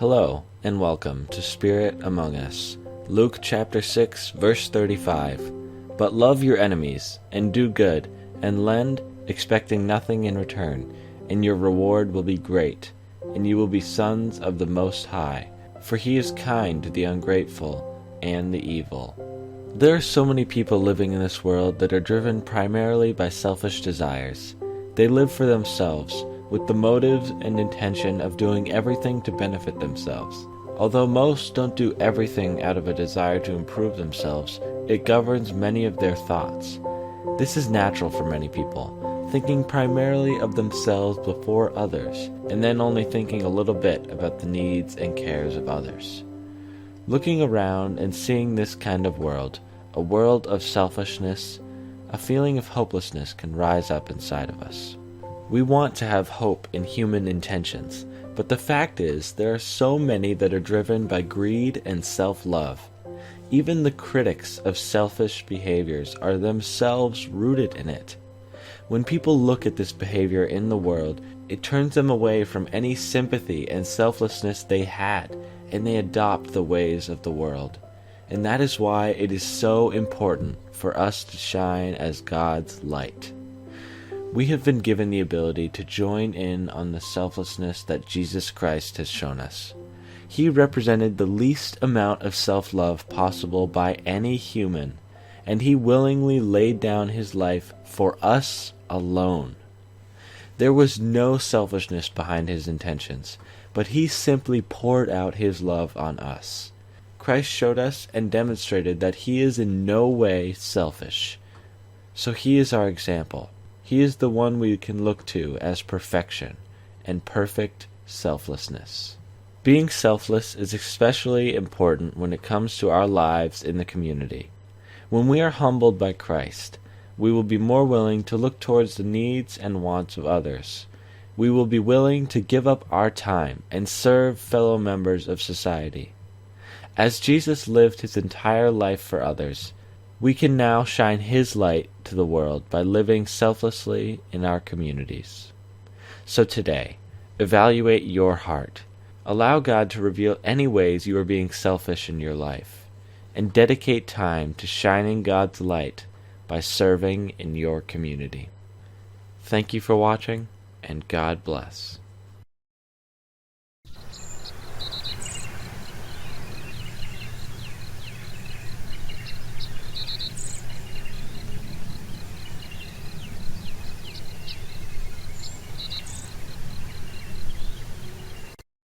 Hello, and welcome to Spirit Among Us. Luke chapter 6, verse 35. But love your enemies, and do good, and lend, expecting nothing in return, and your reward will be great, and you will be sons of the Most High, for he is kind to the ungrateful and the evil. There are so many people living in this world that are driven primarily by selfish desires. They live for themselves, with the motive and intention of doing everything to benefit themselves. Although most don't do everything out of a desire to improve themselves, it governs many of their thoughts. This is natural for many people, thinking primarily of themselves before others, and then only thinking a little bit about the needs and cares of others. Looking around and seeing this kind of world, a world of selfishness, a feeling of hopelessness can rise up inside of us. We want to have hope in human intentions, but the fact is there are so many that are driven by greed and self-love. Even the critics of selfish behaviors are themselves rooted in it. When people look at this behavior in the world, it turns them away from any sympathy and selflessness they had, and they adopt the ways of the world. And that is why it is so important for us to shine as God's light. We have been given the ability to join in on the selflessness that Jesus Christ has shown us. He represented the least amount of self-love possible by any human, and he willingly laid down his life for us alone. There was no selfishness behind his intentions, but he simply poured out his love on us. Christ showed us and demonstrated that he is in no way selfish. So he is our example. He is the one we can look to as perfection and perfect selflessness. Being selfless is especially important when it comes to our lives in the community. When we are humbled by Christ, we will be more willing to look towards the needs and wants of others. We will be willing to give up our time and serve fellow members of society. As Jesus lived his entire life for others, we can now shine his light to the world by living selflessly in our communities. So today, evaluate your heart. Allow God to reveal any ways you are being selfish in your life, and dedicate time to shining God's light by serving in your community. Thank you for watching, and God bless.